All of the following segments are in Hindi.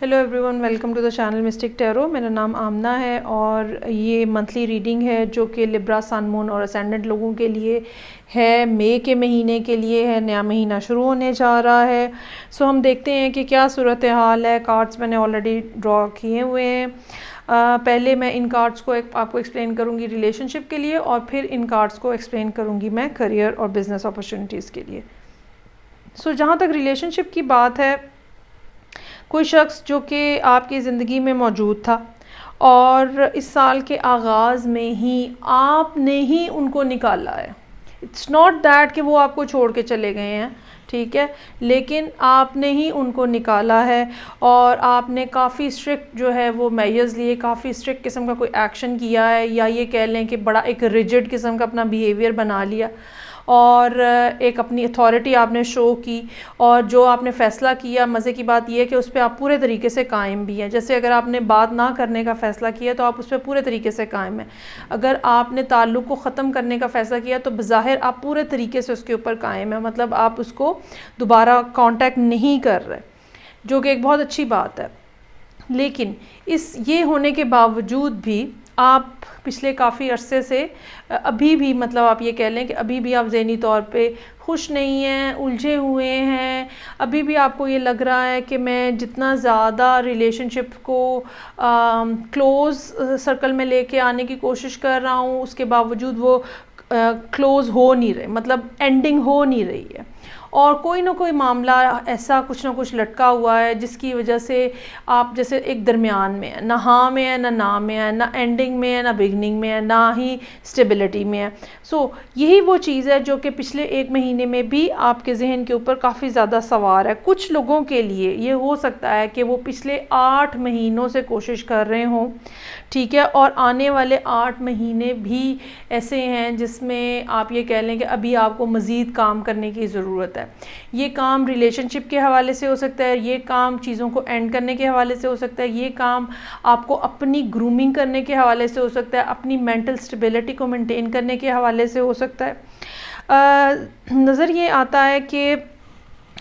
Hello everyone, welcome to the channel mystic tarot. मेरा नाम आमना है और ये मंथली रीडिंग है जो कि लिब्रा, सन, मून और असेंडेंट लोगों के लिए है। मई के महीने के लिए है, नया महीना शुरू होने जा रहा है। सो हम देखते हैं कि क्या सूरत हाल है। कार्ड्स मैंने ऑलरेडी ड्रॉ किए हुए हैं। पहले मैं इन कार्ड्स को आपको एक्सप्लेन करूँगी रिलेशनशिप के लिए, और फिर इन कार्ड्स को एक्सप्लेन करूँगी मैं करियर और बिजनेस अपॉर्चुनिटीज़ के लिए। सो जहाँ तक रिलेशनशिप की बात है, कोई शख्स जो कि आपकी ज़िंदगी में मौजूद था और इस साल के आगाज़ में ही आपने ही उनको निकाला है। इट्स नॉट दैट कि वो आपको छोड़ के चले गए हैं, ठीक है, लेकिन आपने ही उनको निकाला है और आपने काफ़ी स्ट्रिक्ट जो है वो मेजर्स लिए, काफ़ी स्ट्रिक्ट किस्म का कोई एक्शन किया है, या ये कह लें कि बड़ा एक रिजिड किस्म का अपना बिहेवियर बना लिया और एक अपनी अथॉरिटी आपने शो की। और जो आपने फ़ैसला किया, मज़े की बात यह है कि उस पर आप पूरे तरीके से कायम भी हैं। जैसे अगर आपने बात ना करने का फ़ैसला किया तो आप उस पर पूरे तरीके से कायम हैं। अगर आपने ताल्लुक़ को ख़त्म करने का फ़ैसला किया तो बज़ाहिर आप पूरे तरीके से उसके ऊपर कायम हैं, मतलब आप उसको दोबारा कांटेक्ट नहीं कर रहे, जो कि एक बहुत अच्छी बात है। लेकिन ये होने के बावजूद भी आप पिछले काफ़ी अरसे से अभी भी, मतलब आप ये कह लें कि अभी भी आप ज़हनी तौर पे खुश नहीं हैं, उलझे हुए हैं। अभी भी आपको ये लग रहा है कि मैं जितना ज़्यादा रिलेशनशिप को क्लोज़ सर्कल में लेके आने की कोशिश कर रहा हूँ, उसके बावजूद वो क्लोज़ हो नहीं रहे, मतलब एंडिंग हो नहीं रही है। और कोई ना कोई मामला ऐसा कुछ ना कुछ लटका हुआ है जिसकी वजह से आप जैसे एक दरमियान में है, ना हाँ में है, ना में है, ना एंडिंग में है, ना बिगनिंग में है, ना ही स्टेबिलिटी में है। सो यही वो चीज़ है जो कि पिछले एक महीने में भी आपके जहन के ऊपर काफ़ी ज़्यादा सवार है। कुछ लोगों के लिए ये हो सकता है कि वो पिछले 8 महीनों से कोशिश कर रहे हों, ठीक है, और आने वाले 8 महीने भी ऐसे हैं जिसमें आप ये कह लें कि अभी आपको मज़ीद काम करने की ज़रूरत है। ये काम रिलेशनशिप के हवाले से हो सकता है, ये काम चीज़ों को एंड करने के हवाले से हो सकता है, ये काम आपको अपनी ग्रूमिंग करने के हवाले से हो सकता है, अपनी मेंटल स्टेबिलिटी को मेंटेन करने के हवाले से हो सकता है। नज़र ये आता है कि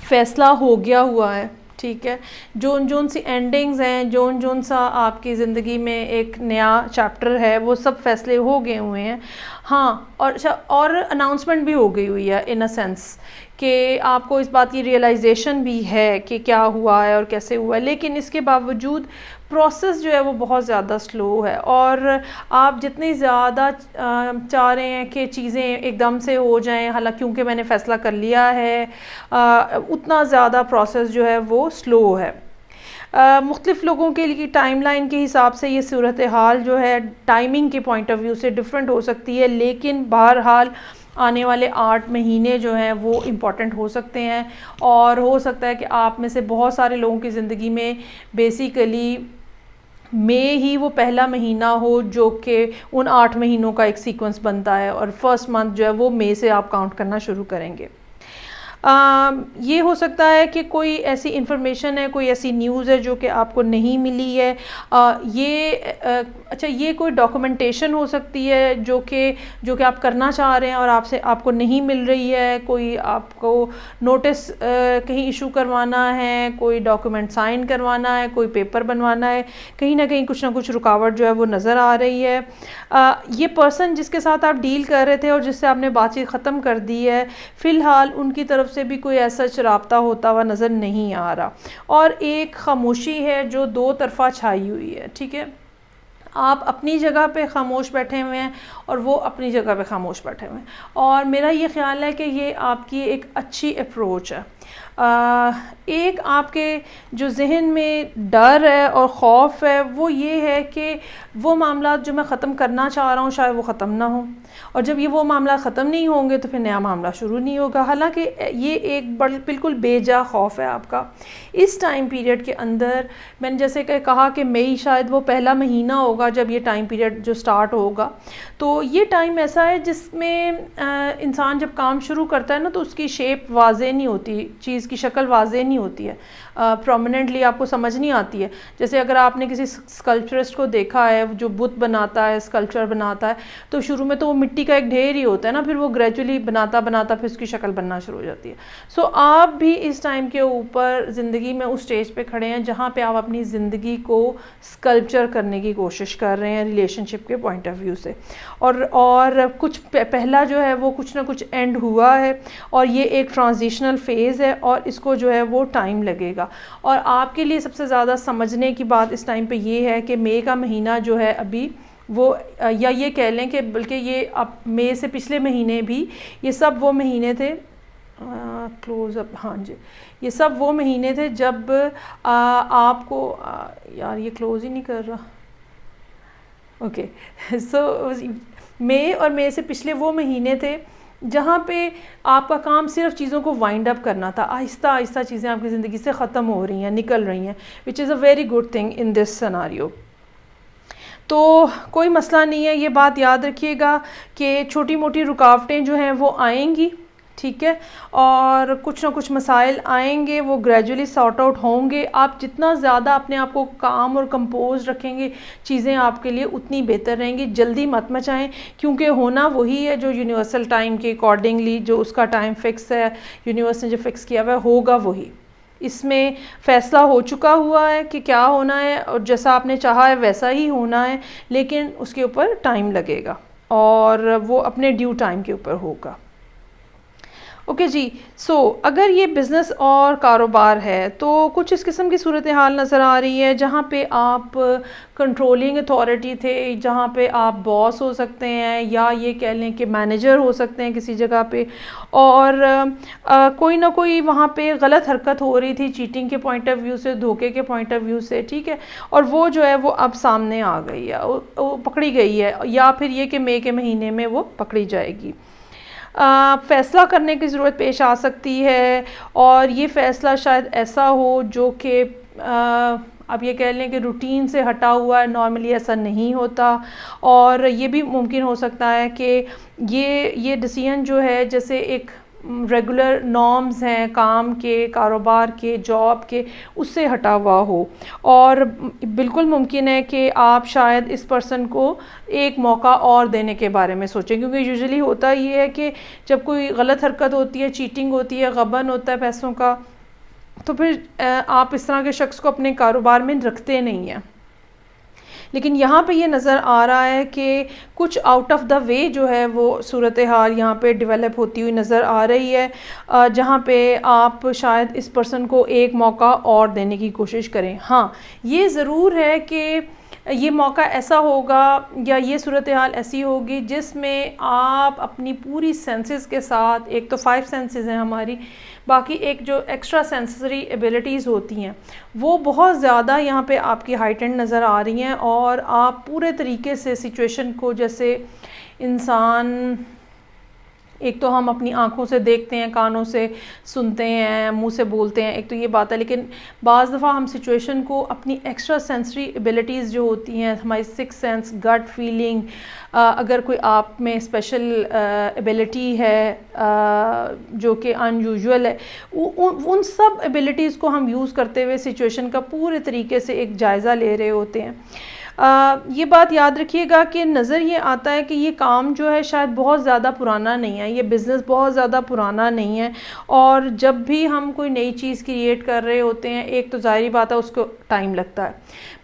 फ़ैसला हो गया हुआ है, ठीक है। जोन सी एंडिंग्स हैं, जोन सा आपकी ज़िंदगी में एक नया चैप्टर है, वो सब फैसले हो गए हुए हैं। हाँ, और अनाउंसमेंट भी हो गई हुई है इन अ सेंस कि आपको इस बात की रियलाइजेशन भी है कि क्या हुआ है और कैसे हुआ है। लेकिन इसके बावजूद प्रोसेस जो है वो बहुत ज़्यादा स्लो है, और आप जितनी ज़्यादा चाह रहे हैं कि चीज़ें एकदम से हो जाएं, हालांकि क्योंकि मैंने फ़ैसला कर लिया है, उतना ज़्यादा प्रोसेस जो है वो स्लो है। मुख्तलिफ़ लोगों के लिए टाइमलाइन के हिसाब से ये सूरत हाल जो है टाइमिंग के पॉइंट ऑफ व्यू से डिफरेंट हो सकती है, लेकिन बहरहाल आने वाले 8 महीने जो हैं वो इम्पॉर्टेंट हो सकते हैं। और हो सकता है कि आप में से बहुत सारे लोगों की ज़िंदगी में बेसिकली मई ही वो पहला महीना हो जो कि उन 8 महीनों का एक सीक्वेंस बनता है, और फर्स्ट मंथ जो है वो मई से आप काउंट करना शुरू करेंगे। ये हो सकता है कि कोई ऐसी इन्फॉर्मेशन है, कोई ऐसी न्यूज़ है जो कि आपको नहीं मिली है। ये कोई डॉक्यूमेंटेशन हो सकती है जो कि आप करना चाह रहे हैं और आपको नहीं मिल रही है। कोई आपको नोटिस कहीं इशू करवाना है, कोई डॉक्यूमेंट साइन करवाना है, कोई पेपर बनवाना है, कहीं ना कहीं कुछ ना कुछ रुकावट जो है वो नज़र आ रही है। ये पर्सन जिसके साथ आप डील कर रहे थे और जिससे आपने बातचीत ख़त्म कर दी है, फ़िलहाल उनकी तरफ से भी कोई ऐसा राब्ता होता हुआ नज़र नहीं आ रहा, और एक खामोशी है जो दो तरफा छाई हुई है, ठीक है। आप अपनी जगह पे खामोश बैठे हुए हैं और वो अपनी जगह पे खामोश बैठे हुए हैं, और मेरा ये ख़्याल है कि ये आपकी एक अच्छी अप्रोच है। एक आपके जो जहन में डर है और ख़ौफ है वो ये है कि वो मामला जो मैं ख़त्म करना चाह रहा हूँ शायद वो ख़त्म ना हो, और जब वो मामला ख़त्म नहीं होंगे तो फिर नया मामला शुरू नहीं होगा। हालांकि ये एक बिल्कुल बेजा खौफ है आपका। इस टाइम पीरियड के अंदर मैंने जैसे कि कहा कि मई शायद वो पहला महीना होगा जब ये टाइम पीरियड जो स्टार्ट होगा। तो ये टाइम ऐसा है जिसमें इंसान जब काम शुरू करता है ना तो उसकी शेप वाज़े नहीं होती, चीज़ की शक्ल वाज़े नहीं होती है। प्रोमिनेंटली आपको समझ नहीं आती है। जैसे अगर आपने किसी स्कल्पचरिस्ट को देखा है जो बुत बनाता है, स्कल्पचर बनाता है, तो शुरू में तो वो मिट्टी का एक ढेर ही होता है ना, फिर वो ग्रेजुअली बनाता बनाता फिर उसकी शक्ल बनना शुरू हो जाती है। सो आप भी इस टाइम के ऊपर ज़िंदगी में उस स्टेज पे खड़े हैं जहाँ पे आप अपनी ज़िंदगी को स्कल्पचर करने की कोशिश कर रहे हैं रिलेशनशिप के पॉइंट ऑफ व्यू से। और कुछ पहला जो है वो कुछ ना कुछ एंड हुआ है और ये एक ट्रांजिशनल फेज़ है और इसको जो है वो टाइम लगेगा। और आपके लिए सबसे ज़्यादा समझने की बात इस टाइम पे ये है कि मई का महीना जो है अभी वो, या ये कह लें कि बल्कि ये अब मई से पिछले महीने भी ये सब वो महीने थे, क्लोज अप, हाँ जी, ये सब वो महीने थे जब आपको यार ये क्लोज ही नहीं कर रहा, ओके। सो मई और मई से पिछले वो महीने थे जहाँ पे आपका काम सिर्फ चीज़ों को वाइंड अप करना था। आहिस्ता आहिस्ता चीज़ें आपकी ज़िंदगी से ख़त्म हो रही हैं, निकल रही हैं, which is a very good thing in this scenario. तो कोई मसला नहीं है, ये बात याद रखिएगा कि छोटी मोटी रुकावटें जो हैं वो आएंगी, ठीक है, और कुछ ना कुछ मसाइल आएंगे, वो ग्रेजुअली सॉर्ट आउट होंगे। आप जितना ज़्यादा अपने आप को काम और कंपोज रखेंगे, चीज़ें आपके लिए उतनी बेहतर रहेंगी। जल्दी मत मचाएं, क्योंकि होना वही है जो यूनिवर्सल टाइम के अकॉर्डिंगली, जो उसका टाइम फिक्स है, यूनिवर्स ने जो फिक्स किया हुआ है होगा वही। इसमें फ़ैसला हो चुका हुआ है कि क्या होना है और जैसा आपने चाहा है वैसा ही होना है, लेकिन उसके ऊपर टाइम लगेगा और वो अपने ड्यू टाइम के ऊपर होगा। ओके जी। सो अगर ये बिज़नेस और कारोबार है तो कुछ इस किस्म की सूरत हाल नज़र आ रही है जहाँ पे आप कंट्रोलिंग अथॉरिटी थे, जहाँ पे आप बॉस हो सकते हैं या ये कह लें कि मैनेजर हो सकते हैं किसी जगह पे, और कोई ना कोई वहाँ पे गलत हरकत हो रही थी चीटिंग के पॉइंट ऑफ व्यू से, धोखे के पॉइंट ऑफ व्यू से, ठीक है, और वो जो है वो अब सामने आ गई है, वो पकड़ी गई है, या फिर ये कि मई के महीने में वो पकड़ी जाएगी। फ़ैसला करने की ज़रूरत पेश आ सकती है और ये फ़ैसला शायद ऐसा हो जो कि अब ये कह लें कि रूटीन से हटा हुआ है, नॉर्मली ऐसा नहीं होता। और ये भी मुमकिन हो सकता है कि ये डिसीजन जो है जैसे एक रेगुलर नॉर्म्स हैं काम के, कारोबार के, जॉब के, उससे हटा हुआ हो। और बिल्कुल मुमकिन है कि आप शायद इस पर्सन को एक मौका और देने के बारे में सोचें, क्योंकि यूजुअली होता ये है कि जब कोई गलत हरकत होती है, चीटिंग होती है, गबन होता है पैसों का, तो फिर आप इस तरह के शख्स को अपने कारोबार में रखते नहीं हैं। लेकिन यहाँ पे ये नज़र आ रहा है कि कुछ आउट ऑफ द वे जो है वो सूरत हाल यहाँ पे डेवलप होती हुई नज़र आ रही है, जहाँ पे आप शायद इस पर्सन को एक मौका और देने की कोशिश करें। हाँ, ये ज़रूर है कि ये मौका ऐसा होगा या ये सूरत हाल ऐसी होगी जिसमें आप अपनी पूरी सेंसेस के साथ, एक तो 5 सेंसेस हैं हमारी, बाकी एक जो एक्स्ट्रा सेंसरी एबिलिटीज़ होती हैं वो बहुत ज़्यादा यहाँ पे आपकी हाइटेंड नज़र आ रही हैं, और आप पूरे तरीके से सिचुएशन को, जैसे इंसान, एक तो हम अपनी आँखों से देखते हैं, कानों से सुनते हैं, मुंह से बोलते हैं, एक तो ये बात है, लेकिन बाज़ दफ़ा हम सिचुएशन को अपनी एक्स्ट्रा सेंसरी एबिलिटीज़ जो होती हैं, हमारी 6 सेंस, गट फीलिंग, अगर कोई आप में स्पेशल एबिलिटी है जो कि अनयूजुअल है, उन सब एबिलिटीज़ को हम यूज़ करते हुए सिचुएशन का पूरे तरीके से एक जायज़ा ले रहे होते हैं। ये बात याद रखिएगा कि नज़र ये आता है कि ये काम जो है शायद बहुत ज़्यादा पुराना नहीं है, ये बिज़नेस बहुत ज़्यादा पुराना नहीं है, और जब भी हम कोई नई चीज़ क्रिएट कर रहे होते हैं, एक तो ज़ाहिरी बात है उसको टाइम लगता है,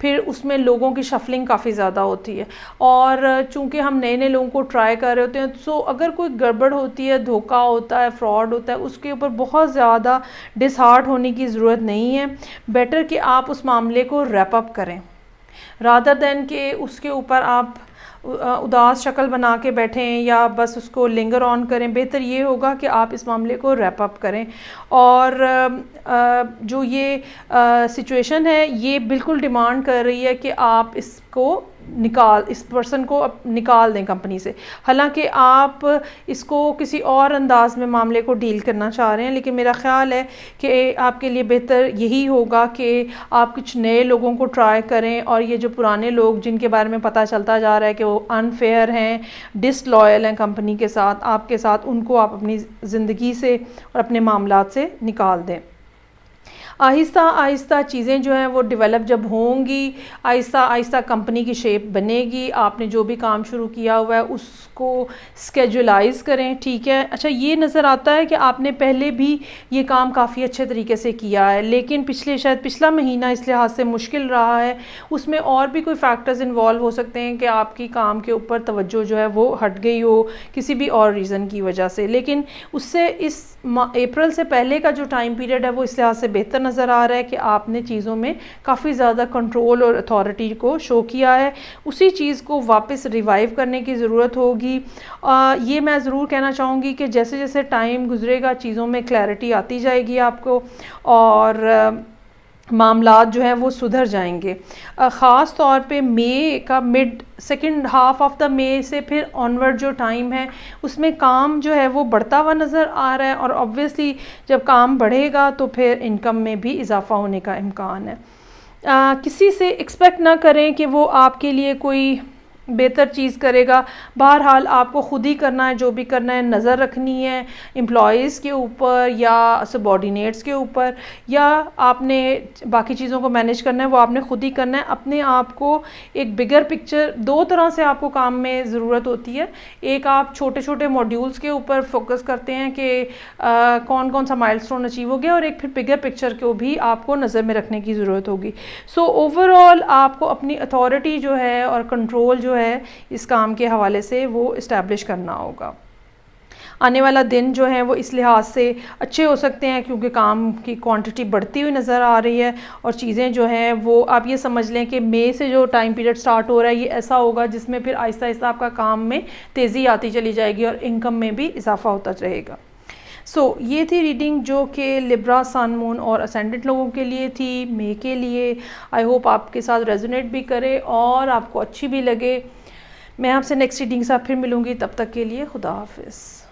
फिर उसमें लोगों की शफलिंग काफ़ी ज़्यादा होती है, और चूँकि हम नए नए लोगों को ट्राई कर रहे होते हैं, तो अगर कोई गड़बड़ होती है, धोखा होता है, फ्रॉड होता है, उसके ऊपर बहुत ज़्यादा डिसहार्ट होने की ज़रूरत नहीं है। बेटर कि आप उस मामले को रैप अप करें रादर दैन कि उसके ऊपर आप उदास शक्ल बना के बैठें या बस उसको लिंगर ऑन करें। बेहतर ये होगा कि आप इस मामले को रैप अप करें, और जो ये सिचुएशन है ये बिल्कुल डिमांड कर रही है कि आप इसको इस पर्सन को निकाल दें कंपनी से। हालांकि आप इसको किसी और अंदाज में मामले को डील करना चाह रहे हैं, लेकिन मेरा ख्याल है कि आपके लिए बेहतर यही होगा कि आप कुछ नए लोगों को ट्राई करें, और ये जो पुराने लोग जिनके बारे में पता चलता जा रहा है कि वो अनफेयर हैं, डिसलॉयल हैं कंपनी के साथ, आपके साथ, उनको आप अपनी ज़िंदगी से और अपने मामलात से निकाल दें। आहिस्ता आहिस्ता चीज़ें जो हैं वो डेवलप जब होंगी, आहिस्ता आहिस्ता कंपनी की शेप बनेगी। आपने जो भी काम शुरू किया हुआ है उसको स्केजुलाइज करें, ठीक है। अच्छा, ये नज़र आता है कि आपने पहले भी ये काम काफ़ी अच्छे तरीके से किया है, लेकिन शायद पिछला महीना इस लिहाज से मुश्किल रहा है, उसमें और भी कोई फैक्टर्स इन्वॉल्व हो सकते हैं कि आपकी काम के ऊपर तवज्जो जो है वो हट गई हो किसी भी और रीज़न की वजह से। लेकिन उससे इस अप्रैल से पहले का जो टाइम पीरियड है वो इस लिहाज से बेहतर नज़र आ रहा है कि आपने चीज़ों में काफ़ी ज़्यादा कंट्रोल और अथॉरिटी को शो किया है। उसी चीज़ को वापस रिवाइव करने की ज़रूरत होगी। ये मैं ज़रूर कहना चाहूँगी कि जैसे जैसे टाइम गुजरेगा चीज़ों में क्लैरिटी आती जाएगी आपको, और मामलात जो हैं वो सुधर जाएंगे। ख़ास तौर पे मई का second half of the May से फिर ऑनवर्ड जो टाइम है उसमें काम जो है वो बढ़ता हुआ नज़र आ रहा है, और ऑब्वियसली जब काम बढ़ेगा तो फिर इनकम में भी इजाफ़ा होने का इम्कान है। किसी से एक्सपेक्ट ना करें कि वो आपके लिए कोई बेहतर चीज़ करेगा। बहरहाल आपको ख़ुद ही करना है, जो भी करना है नज़र रखनी है एम्प्लॉइज़ के ऊपर या सबॉर्डिनेट्स के ऊपर, या आपने बाकी चीज़ों को मैनेज करना है वो आपने ख़ुद ही करना है। अपने आप को एक बिगर पिक्चर, दो तरह से आपको काम में ज़रूरत होती है। एक, आप छोटे छोटे मॉड्यूल्स के ऊपर फोकस करते हैं कि कौन कौन सा माइलस्टोन अचीव हो गया, और एक फिर बिगर पिक्चर को भी आपको नज़र में रखने की ज़रूरत होगी। सो ओवरऑल आपको अपनी अथॉरिटी जो है और कंट्रोल जो है इस काम के हवाले से वो इस्टेब्लिश करना होगा। आने वाला दिन जो है वो इस लिहाज से अच्छे हो सकते हैं क्योंकि काम की क्वांटिटी बढ़ती हुई नज़र आ रही है, और चीज़ें जो हैं वो आप ये समझ लें कि मई से जो टाइम पीरियड स्टार्ट हो रहा है ये ऐसा होगा जिसमें फिर आहिस्ता आहिस्ता आपका काम में तेज़ी आती चली जाएगी और इनकम में भी इजाफा होता रहेगा। ये थी रीडिंग जो कि लिब्रा, सन, मून और असेंडेंट लोगों के लिए थी मई के लिए। आई होप आपके साथ रेजोनेट भी करे और आपको अच्छी भी लगे। मैं आपसे नेक्स्ट रीडिंग के साथ फिर मिलूँगी, तब तक के लिए खुदा हाफिज़।